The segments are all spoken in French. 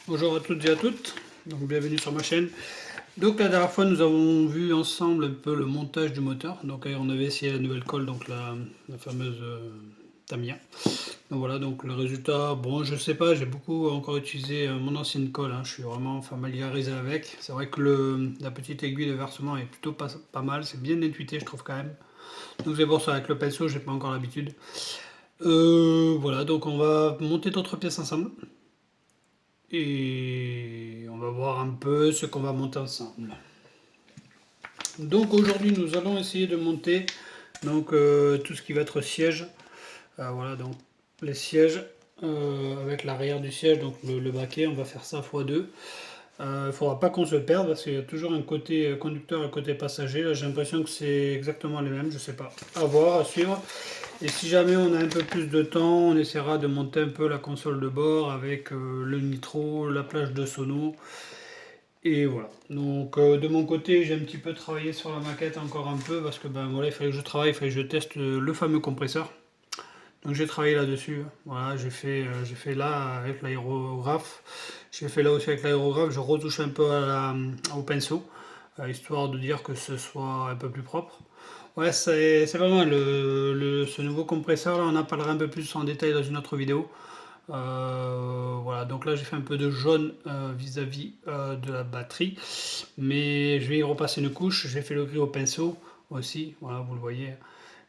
Bonjour à toutes et à toutes, donc bienvenue sur ma chaîne. Donc la dernière fois nous avons vu ensemble un peu le montage du moteur, donc on avait essayé la nouvelle colle, donc la fameuse Tamiya. Donc voilà, donc le résultat, bon je sais pas, j'ai beaucoup encore utilisé mon ancienne colle, hein, je suis vraiment familiarisé avec. C'est vrai que la petite aiguille de versement est plutôt pas mal, c'est bien intuité je trouve quand même. Donc c'est pour ça, avec le pinceau j'ai pas encore l'habitude. Voilà, donc on va monter d'autres pièces ensemble. Et on va voir un peu ce qu'on va monter ensemble. Donc aujourd'hui nous allons essayer de monter donc, tout ce qui va être siège. Voilà donc les sièges avec l'arrière du siège, donc le baquet, on va faire ça x2. Il ne faudra pas qu'on se perde parce qu'il y a toujours un côté conducteur et un côté passager. Là j'ai l'impression que c'est exactement les mêmes, je sais pas. À voir, à suivre. Et si jamais on a un peu plus de temps, on essaiera de monter un peu la console de bord avec le nitro, la plage de sono. Et voilà. Donc de mon côté, j'ai un petit peu travaillé sur la maquette encore un peu parce que ben voilà, il fallait que je travaille, il fallait que je teste le fameux compresseur. Donc j'ai travaillé là-dessus. Voilà, j'ai fait là avec l'aérographe. J'ai fait là aussi avec l'aérographe. Je retouche un peu au pinceau, histoire de dire que ce soit un peu plus propre. Ouais, c'est pas mal. Ce nouveau compresseur là, on en parlera un peu plus en détail dans une autre vidéo. Voilà, donc là j'ai fait un peu de jaune vis-à-vis de la batterie, mais je vais y repasser une couche. J'ai fait le gris au pinceau aussi, voilà, vous le voyez.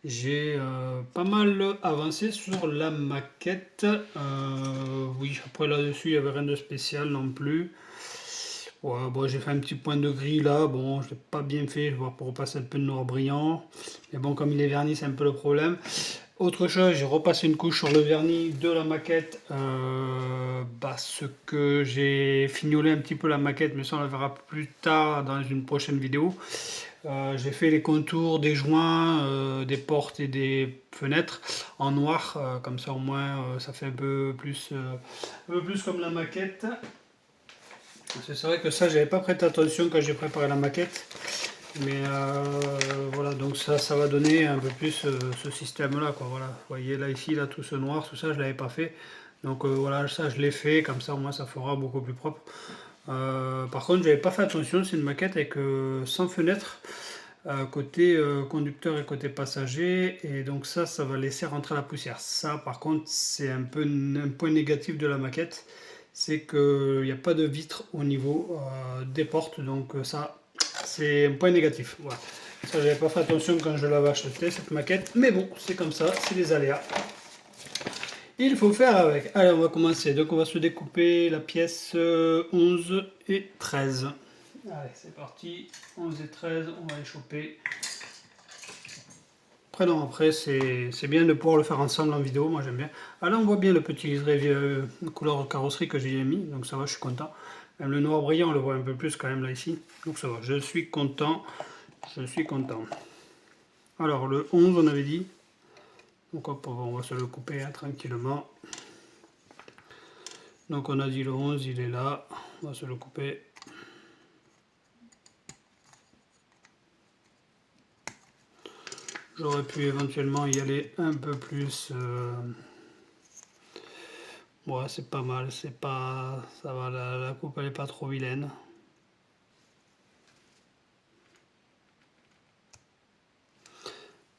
J'ai pas mal avancé sur la maquette. Oui, après là-dessus il n'y avait rien de spécial non plus. Ouais, bon, j'ai fait un petit point de gris là, bon, je l'ai pas bien fait, je vais voir pour repasser un peu de noir brillant. Mais bon, comme il est verni, c'est un peu le problème. Autre chose, j'ai repassé une couche sur le vernis de la maquette parce que j'ai fignolé un petit peu la maquette, mais ça on le verra plus tard dans une prochaine vidéo. J'ai fait les contours des joints, des portes et des fenêtres en noir, comme ça au moins ça fait un peu plus comme la maquette. C'est vrai que ça j'avais pas prêté attention quand j'ai préparé la maquette. Mais voilà, donc ça va donner un peu plus ce système-là, quoi. Voilà, vous voyez là, ici, là, tout ce noir, tout ça, je l'avais pas fait. Donc voilà, ça, je l'ai fait, comme ça, au moins, ça fera beaucoup plus propre. Par contre, j'avais pas fait attention, c'est une maquette avec 100 fenêtres, côté conducteur et côté passager, et donc ça va laisser rentrer la poussière. Ça, par contre, c'est un peu un point négatif de la maquette, c'est qu'il n'y a pas de vitre au niveau des portes, donc ça, c'est un point négatif. Voilà. Ça, j'avais pas fait attention quand je l'avais acheté cette maquette, mais bon, c'est comme ça, c'est les aléas. Il faut faire avec. Allez, on va commencer. Donc, on va se découper la pièce 11 et 13. Allez, c'est parti. 11 et 13, on va les choper. Après, non, après, c'est bien de pouvoir le faire ensemble en vidéo. Moi, j'aime bien. Ah, là, on voit bien le petit liseré couleur carrosserie que j'ai mis. Donc, ça va, je suis content. Même le noir brillant, on le voit un peu plus quand même là, ici. Donc, ça va, je suis content. Je suis content. Alors, le 11, on avait dit. Donc, hop, on va se le couper hein, tranquillement. Donc, on a dit le 11, il est là. On va se le couper. J'aurais pu éventuellement y aller un peu plus. Ouais, c'est pas mal. C'est pas. Ça va, la coupe, elle est pas trop vilaine.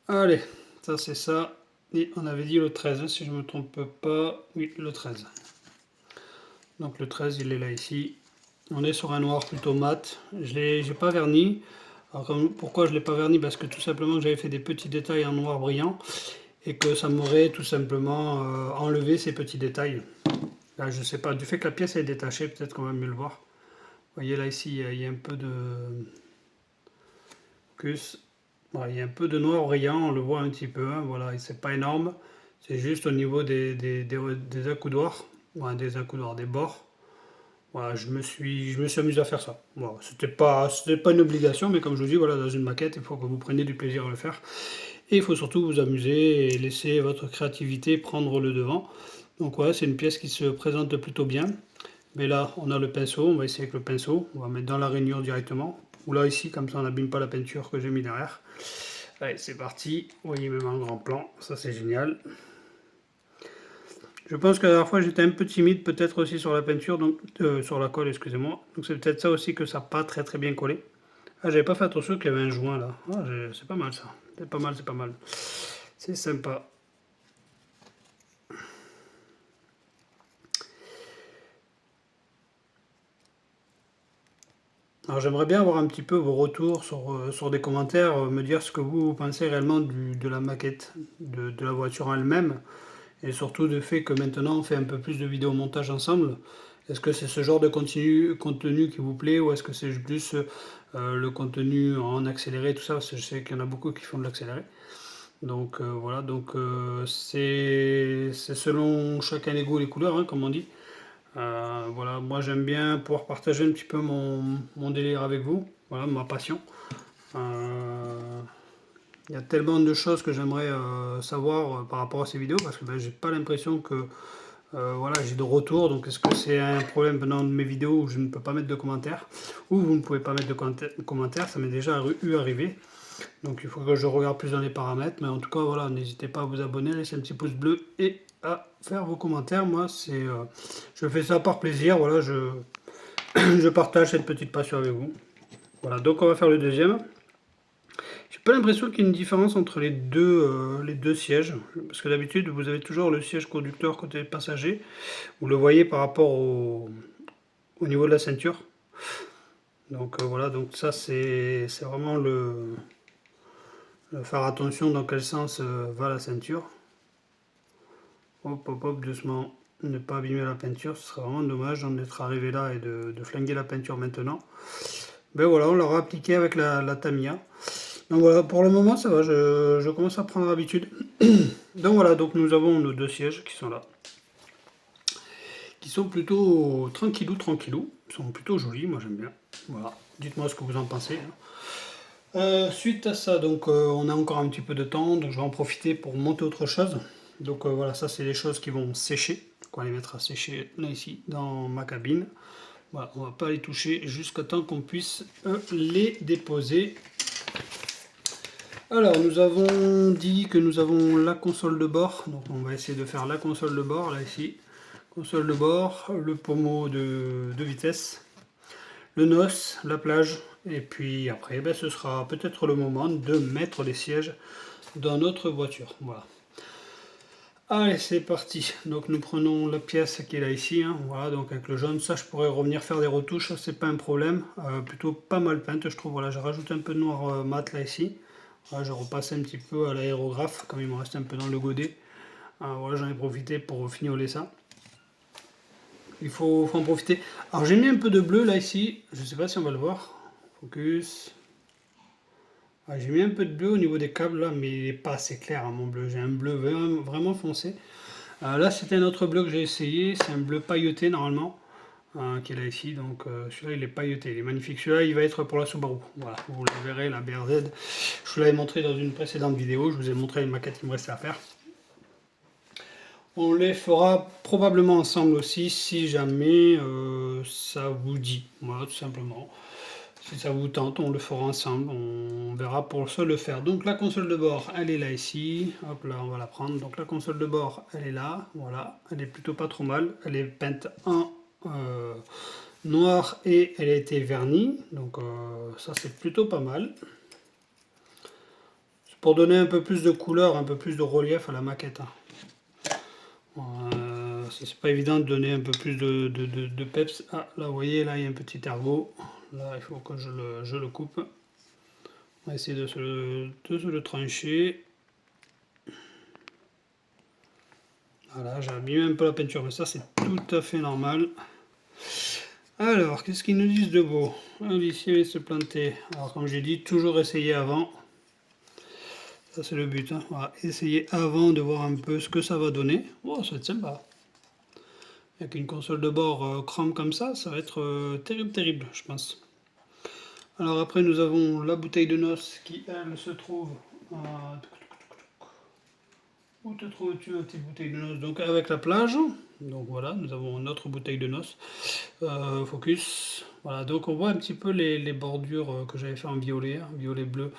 Allez, ça c'est ça. Et on avait dit le 13, si je me trompe pas. Oui, le 13. Donc le 13, il est là ici. On est sur un noir plutôt mat. J'ai pas verni. Alors, pourquoi je l'ai pas verni? Parce que tout simplement j'avais fait des petits détails en noir brillant et que ça m'aurait tout simplement enlevé ces petits détails. Là, je sais pas, du fait que la pièce est détachée, peut-être qu'on va mieux le voir. Vous voyez là ici, il y a un peu de voilà, il y a un peu de noir brillant, on le voit un petit peu. Hein, voilà, c'est pas énorme. C'est juste au niveau des accoudoirs, ouais, des bords. Voilà, je me suis amusé à faire ça. Voilà, c'était pas une obligation, mais comme je vous dis, voilà, dans une maquette, il faut que vous preniez du plaisir à le faire. Et il faut surtout vous amuser et laisser votre créativité prendre le devant. Donc voilà, c'est une pièce qui se présente plutôt bien. Mais là, on a le pinceau, on va essayer avec le pinceau. On va mettre dans la rainure directement. Ou là, ici, comme ça, on n'abîme pas la peinture que j'ai mis derrière. Allez, c'est parti. Vous voyez, même en grand plan, ça c'est génial. Je pense que la dernière fois j'étais un peu timide, peut-être aussi sur la peinture, donc sur la colle, excusez-moi. Donc c'est peut-être ça aussi que ça n'a pas très très bien collé. Ah, j'avais pas fait attention qu'il y avait un joint là. Ah, c'est pas mal ça. C'est pas mal, c'est pas mal. C'est sympa. Alors j'aimerais bien avoir un petit peu vos retours sur des commentaires, me dire ce que vous pensez réellement de la maquette, de la voiture en elle-même, et surtout du fait que maintenant on fait un peu plus de vidéomontage ensemble. Est-ce que c'est ce genre de contenu qui vous plaît ou est-ce que c'est plus le contenu en accéléré, tout ça, parce que je sais qu'il y en a beaucoup qui font de l'accéléré. Donc voilà, donc c'est selon chacun les goûts et les couleurs, hein, comme on dit. Voilà, moi j'aime bien pouvoir partager un petit peu mon délire avec vous, voilà, ma passion. Euh, Il y a tellement de choses que j'aimerais savoir par rapport à ces vidéos parce que ben, j'ai pas l'impression que voilà, j'ai de retour. Donc est-ce que c'est un problème venant de mes vidéos où je ne peux pas mettre de commentaires ou vous ne pouvez pas mettre de commentaires, ça m'est déjà eu arrivé. Donc il faut que je regarde plus dans les paramètres. Mais en tout cas, voilà, n'hésitez pas à vous abonner, laisser un petit pouce bleu et à faire vos commentaires. Moi, je fais ça par plaisir. Voilà, je partage cette petite passion avec vous. Voilà, donc on va faire le deuxième. J'ai pas l'impression qu'il y ait une différence entre les deux sièges. Parce que d'habitude, vous avez toujours le siège conducteur côté passager. Vous le voyez par rapport au niveau de la ceinture. Donc voilà, donc ça c'est vraiment faire attention dans quel sens va la ceinture. Hop, hop, hop, doucement. Ne pas abîmer la peinture, ce serait vraiment dommage d'en être arrivé là et de flinguer la peinture maintenant. Ben voilà, on l'aura appliqué avec la Tamiya. Donc voilà, pour le moment ça va, je commence à prendre l'habitude. Donc voilà, donc nous avons nos deux sièges qui sont là. Qui sont plutôt tranquillou, tranquillou. Ils sont plutôt jolis, moi j'aime bien. Voilà, dites-moi ce que vous en pensez. Suite à ça, donc on a encore un petit peu de temps, donc je vais en profiter pour monter autre chose. Donc voilà, ça c'est les choses qui vont sécher. Donc on va les mettre à sécher là ici dans ma cabine. Voilà, on va pas les toucher jusqu'à temps qu'on puisse les déposer. Alors nous avons dit que nous avons la console de bord, donc on va essayer de faire la console de bord là ici. Console de bord, le pommeau de vitesse, le NOS, la plage, et puis après ben, ce sera peut-être le moment de mettre les sièges dans notre voiture. Voilà. Allez, c'est parti. Donc nous prenons la pièce qui est là ici, hein. Voilà, donc avec le jaune, ça je pourrais revenir faire des retouches, c'est pas un problème. Plutôt pas mal peinte, je trouve. Voilà, j'ai rajouté un peu de noir mat là ici. Voilà, je repasse un petit peu à l'aérographe, comme il me reste un peu dans le godet. Voilà, j'en ai profité pour fignoler ça. Il faut en profiter. Alors j'ai mis un peu de bleu là ici, je sais pas si on va le voir. Focus. J'ai mis un peu de bleu au niveau des câbles là, mais il n'est pas assez clair hein, mon bleu. J'ai un bleu vraiment foncé. Là c'était un autre bleu que j'ai essayé, c'est un bleu pailleté normalement, qui est là ici. Donc celui-là il est pailleté, il est magnifique. Celui-là il va être pour la Subaru. Voilà, vous le verrez, la BRZ. Je vous l'avais montré dans une précédente vidéo, je vous ai montré une maquette qui me restait à faire. On les fera probablement ensemble aussi si jamais ça vous dit. Voilà, tout simplement. Si ça vous tente, on le fera ensemble. On verra pour se le faire. Donc la console de bord, elle est là ici. Hop là, on va la prendre. Donc la console de bord, elle est là. Voilà, elle est plutôt pas trop mal. Elle est peinte en noir et elle a été vernie. Donc ça c'est plutôt pas mal. C'est pour donner un peu plus de couleur, un peu plus de relief à la maquette. C'est pas évident de donner un peu plus de peps. Ah, là, vous voyez, là, il y a un petit ergot. Là, il faut que je le coupe. On va essayer de se le trancher. Voilà, j'ai abîmé un peu la peinture, mais ça, c'est tout à fait normal. Alors, qu'est-ce qu'ils nous disent de beau? Ici, il se planter. Alors, comme j'ai dit, toujours essayer avant. Ça, c'est le but. Hein. Voilà, essayer avant de voir un peu ce que ça va donner. Oh, ça va être sympa. Avec une console de bord chrome comme ça va être terrible, terrible, je pense. Alors après, nous avons la bouteille de noces qui, elle, se trouve... où te trouves-tu, ma petite bouteille de noces? Donc avec la plage. Donc voilà, nous avons notre bouteille de noces. Focus. Voilà, donc on voit un petit peu les bordures que j'avais fait en violet, hein, violet bleu.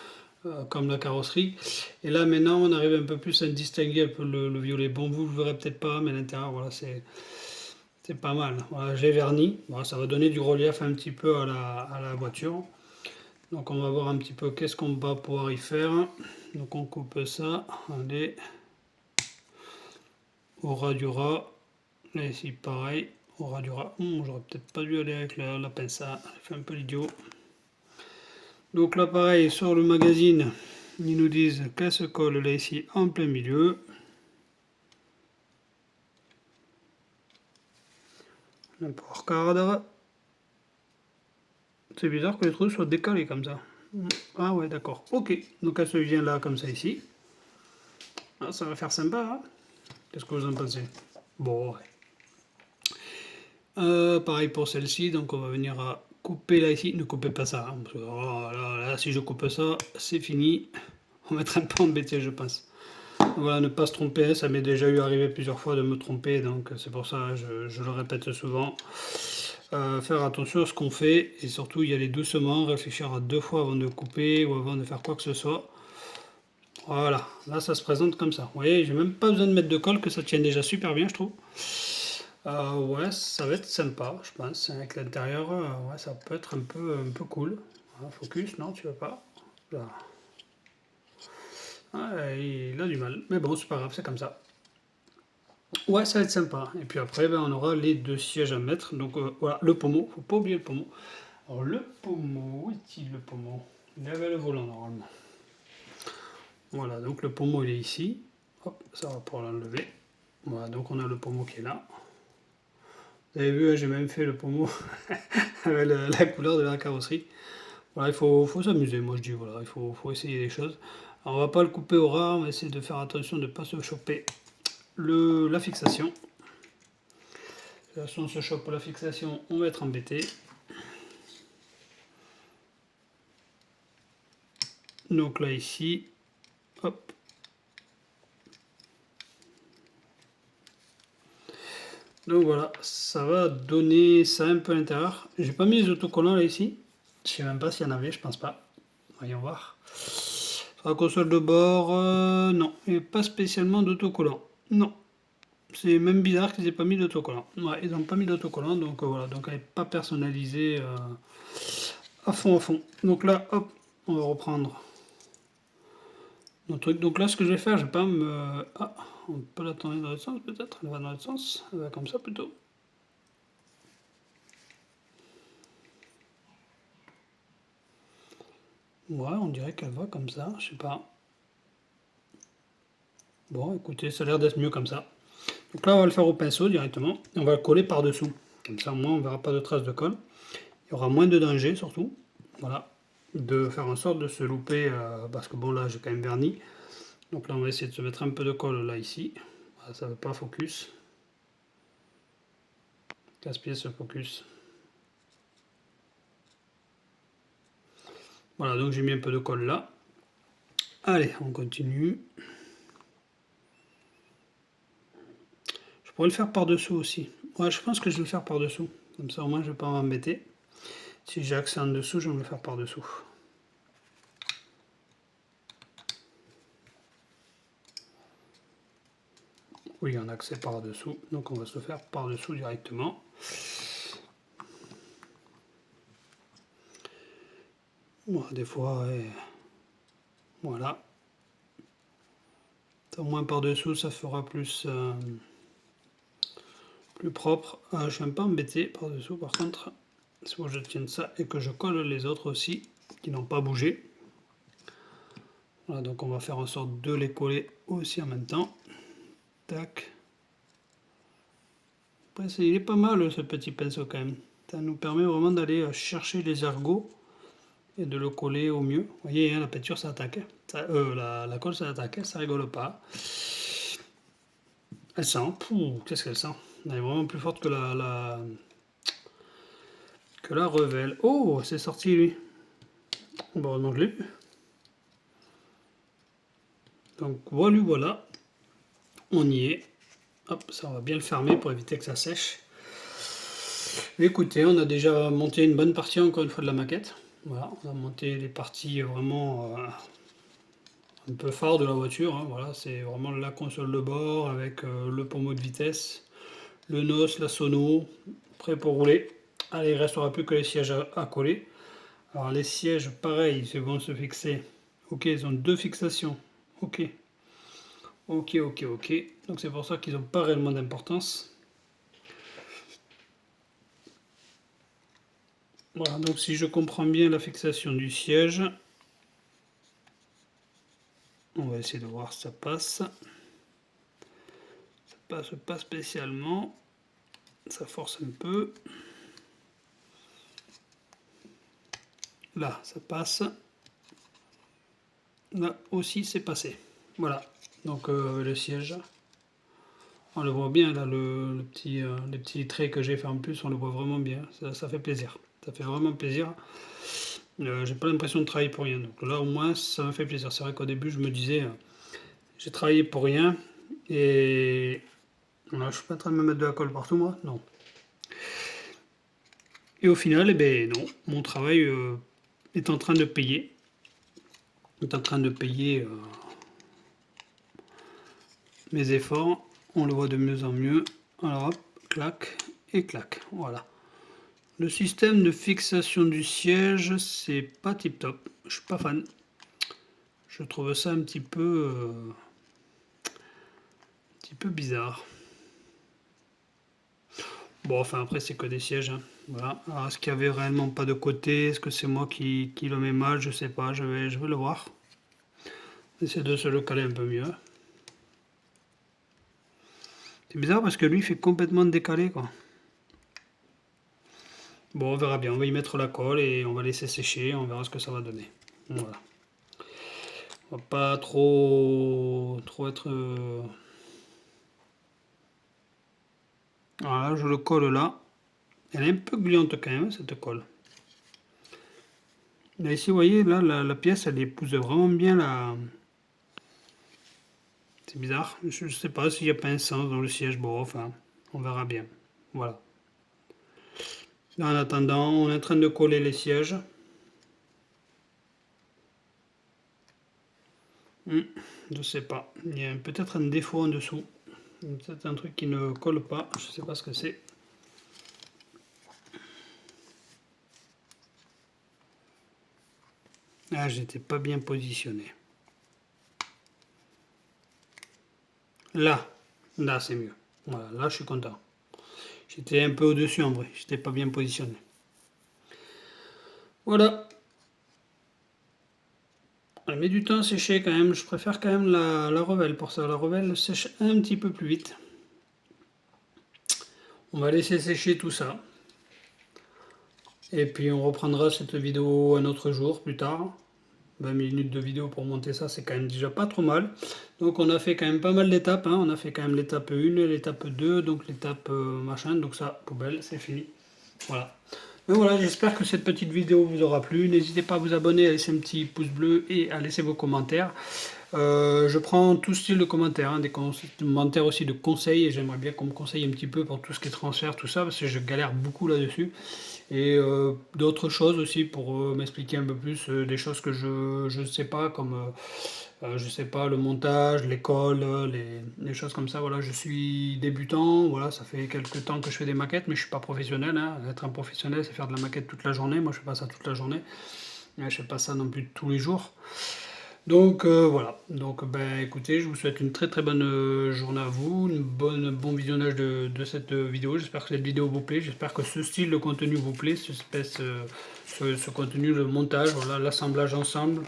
comme la carrosserie. Et là maintenant on arrive un peu plus à distinguer un peu le violet. Bon, vous ne le verrez peut-être pas, mais à l'intérieur, voilà, c'est pas mal. Voilà, j'ai verni. Bon, ça va donner du relief un petit peu à la voiture. Donc on va voir un petit peu qu'est-ce qu'on va pouvoir y faire. Donc on coupe ça. Allez. Au ras du ras. Là ici pareil. Au ras du ras. J'aurais peut-être pas dû aller avec la pince. Ça fait un peu l'idiot. Donc là pareil, sur le magazine, ils nous disent qu'elle se colle là ici en plein milieu. Un port cadre. C'est bizarre que les trous soient décalés comme ça. Ah ouais, d'accord. Ok, donc elle se vient là comme ça ici. Ah, ça va faire sympa, hein. Qu'est-ce que vous en pensez? Bon, ouais. Pareil pour celle-ci, donc on va venir à couper là ici. Ne coupez pas ça, hein, parce que oh, là, si je coupe ça, c'est fini. On va être un peu embêté, je pense. Voilà, ne pas se tromper, ça m'est déjà eu arrivé plusieurs fois de me tromper, donc c'est pour ça je le répète souvent. Faire attention à ce qu'on fait et surtout y aller doucement, réfléchir à 2 fois avant de couper ou avant de faire quoi que ce soit. Voilà, là ça se présente comme ça. Vous voyez, j'ai même pas besoin de mettre de colle, que ça tient déjà super bien, je trouve. Ouais, ça va être sympa, je pense. Avec l'intérieur, ouais, ça peut être un peu cool. Voilà, focus, non, tu veux pas. Là. Ouais, il a du mal. Mais bon, c'est pas grave, c'est comme ça. Ouais, ça va être sympa. Et puis après, ben, on aura les 2 sièges à mettre. Donc voilà, le pommeau, faut pas oublier le pommeau. Alors le pommeau, où est-il le pommeau? Il avait le volant normalement. Voilà, donc le pommeau il est ici. Hop, ça va pour l'enlever. Voilà, donc on a le pommeau qui est là. Vous avez vu, j'ai même fait le pommeau avec la couleur de la carrosserie. Voilà, il faut s'amuser, moi je dis, voilà, il faut essayer des choses. Alors, on va pas le couper au ras, on va essayer de faire attention de ne pas se choper la fixation. De toute façon, on se chope la fixation, on va être embêté. Donc là ici, hop. Donc voilà, ça va donner ça un peu à l'intérieur. J'ai pas mis les autocollants là ici. Je sais même pas s'il y en avait, je pense pas. Voyons voir. Sur la console de bord, non, il n'y a pas spécialement d'autocollants. Non. C'est même bizarre qu'ils aient pas mis d'autocollants. Ouais, ils n'ont pas mis d'autocollants, donc voilà, donc elle n'est pas personnalisée à fond. Donc là, hop, on va reprendre notre truc. Donc là, ce que je vais faire, je vais pas me... Ah, on peut la tourner dans l'autre sens peut-être. Elle va dans l'autre sens, elle va comme ça plutôt. Ouais, on dirait qu'elle va comme ça, je sais pas. Bon, écoutez, ça a l'air d'être mieux comme ça. Donc là, on va le faire au pinceau directement. Et on va le coller par-dessous. Comme ça, au moins, on ne verra pas de traces de colle. Il y aura moins de danger, surtout. Voilà. De faire en sorte de se louper, parce que bon, là, j'ai quand même verni. Donc là, on va essayer de se mettre un peu de colle là, ici. Voilà, ça ne veut pas focus. Casse-pied ce focus. Voilà, donc j'ai mis un peu de colle là. Allez, on continue. Je pourrais le faire par-dessous aussi. Ouais, je pense que je vais le faire par-dessous. Comme ça, au moins, je ne vais pas m'embêter. Si j'ai accès en dessous, je vais me le faire par-dessous. Oui, on a accès par-dessous. Donc, on va se le faire par-dessous directement. Bon, des fois, voilà. Au moins par-dessous, ça fera plus propre. Je suis un peu embêté par-dessous, par contre. Il faut que je tienne ça et que je colle les autres aussi, qui n'ont pas bougé. Voilà, donc on va faire en sorte de les coller aussi en même temps. Tac. Après, il est pas mal ce petit pinceau quand même. Ça nous permet vraiment d'aller chercher les ergots et de le coller au mieux. Vous voyez, hein, la peinture ça attaque. La colle ça attaque, ça rigole pas. Elle sent. Qu'est-ce qu'elle sent? Elle est vraiment plus forte que la revelle. Oh, c'est sorti lui. Bon, heureusement que je l'ai vu. Donc voilà. On y est. Hop, ça on va bien le fermer pour éviter que ça sèche. Écoutez, on a déjà monté une bonne partie encore une fois de la maquette. Voilà, on a monté les parties vraiment un peu phare de la voiture, hein, voilà, c'est vraiment la console de bord avec le pommeau de vitesse, le NOS, la sono, prêt pour rouler. Allez, il ne restera plus que les sièges à coller. Alors les sièges, pareil, ils vont se fixer. Ok, ils ont 2 fixations. Ok. Ok, ok, ok. Donc c'est pour ça qu'ils n'ont pas réellement d'importance. Voilà, donc si je comprends bien la fixation du siège, on va essayer de voir si ça passe. Ça passe pas spécialement. Ça force un peu. Là, ça passe. Là aussi, c'est passé. Voilà. Donc le siège, on le voit bien là, les petits traits que j'ai fait en plus, on le voit vraiment bien. Ça fait plaisir. Ça fait vraiment plaisir. J'ai pas l'impression de travailler pour rien. Donc là, au moins, ça me fait plaisir. C'est vrai qu'au début, je me disais, j'ai travaillé pour rien. Et là, je suis pas en train de me mettre de la colle partout, moi. Non. Et au final, eh ben non, mon travail est en train de payer. Est en train de payer mes efforts. On le voit de mieux en mieux. Alors hop, clac et clac. Voilà. Le système de fixation du siège, c'est pas tip top. Je suis pas fan. Je trouve ça un petit peu bizarre. Bon, enfin après c'est que des sièges, hein. Voilà. Alors, est-ce qu'il y avait réellement pas de côté? Est-ce que c'est moi qui le mets mal? Je sais pas. Je vais le voir. Essayer de se le caler un peu mieux. C'est bizarre parce que lui il fait complètement décalé quoi. Bon, on verra bien. On va y mettre la colle et on va laisser sécher. On verra ce que ça va donner. Voilà. On va pas trop être. Voilà, je le colle là. Elle est un peu gluante quand même cette colle. Là, ici, vous voyez, là, la pièce, elle épouse vraiment bien la. C'est bizarre. Je sais pas s'il n'y a pas un sens dans le siège. Bon, enfin, on verra bien. Voilà. Là, en attendant, on est en train de coller les sièges. Je sais pas. Il y a peut-être un défaut en dessous. Peut-être un truc qui ne colle pas. Je sais pas ce que c'est. Ah, j'étais pas bien positionné. Là c'est mieux. Voilà, là je suis content. J'étais un peu au-dessus en vrai. J'étais pas bien positionné. Voilà. Elle met du temps à sécher quand même. Je préfère quand même la Revell pour ça. La Revell sèche un petit peu plus vite. On va laisser sécher tout ça. Et puis on reprendra cette vidéo un autre jour plus tard. 20 minutes de vidéo pour monter ça, c'est quand même déjà pas trop mal. Donc on a fait quand même pas mal d'étapes. Hein. On a fait quand même l'étape 1, l'étape 2, donc l'étape machin. Donc ça, poubelle, c'est fini. Voilà. Donc voilà, j'espère que cette petite vidéo vous aura plu. N'hésitez pas à vous abonner, à laisser un petit pouce bleu et à laisser vos commentaires. Je prends tout style de commentaires, hein, des commentaires aussi de conseils, et j'aimerais bien qu'on me conseille un petit peu pour tout ce qui est transfert, tout ça, parce que je galère beaucoup là-dessus. Et d'autres choses aussi pour m'expliquer un peu plus des choses que je ne sais pas, comme je sais pas, le montage, l'école, les choses comme ça. Voilà, je suis débutant, voilà, ça fait quelques temps que je fais des maquettes, mais je suis pas professionnel. Hein. Être un professionnel, c'est faire de la maquette toute la journée. Moi, je fais pas ça toute la journée. Je fais pas ça non plus tous les jours. Donc voilà, donc ben écoutez, je vous souhaite une très très bonne journée à vous, bon visionnage de cette vidéo. J'espère que cette vidéo vous plaît, j'espère que ce style de contenu vous plaît, ce contenu, le montage, voilà, l'assemblage ensemble.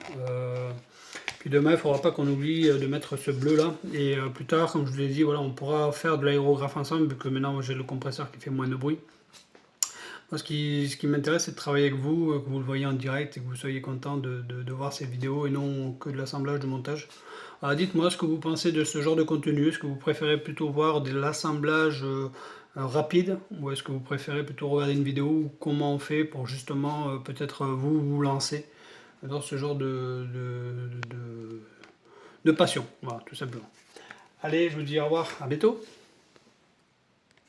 Puis demain, il ne faudra pas qu'on oublie de mettre ce bleu là. Et plus tard, comme je vous l'ai dit, voilà, on pourra faire de l'aérographe ensemble, vu que maintenant j'ai le compresseur qui fait moins de bruit. Moi, ce qui m'intéresse, c'est de travailler avec vous, que vous le voyez en direct et que vous soyez content de voir ces vidéos et non que de l'assemblage, de montage. Alors, dites-moi ce que vous pensez de ce genre de contenu. Est-ce que vous préférez plutôt voir de l'assemblage rapide ou est-ce que vous préférez plutôt regarder une vidéo ou comment on fait pour justement peut-être vous lancer dans ce genre de passion. Voilà, tout simplement. Allez, je vous dis au revoir, à bientôt.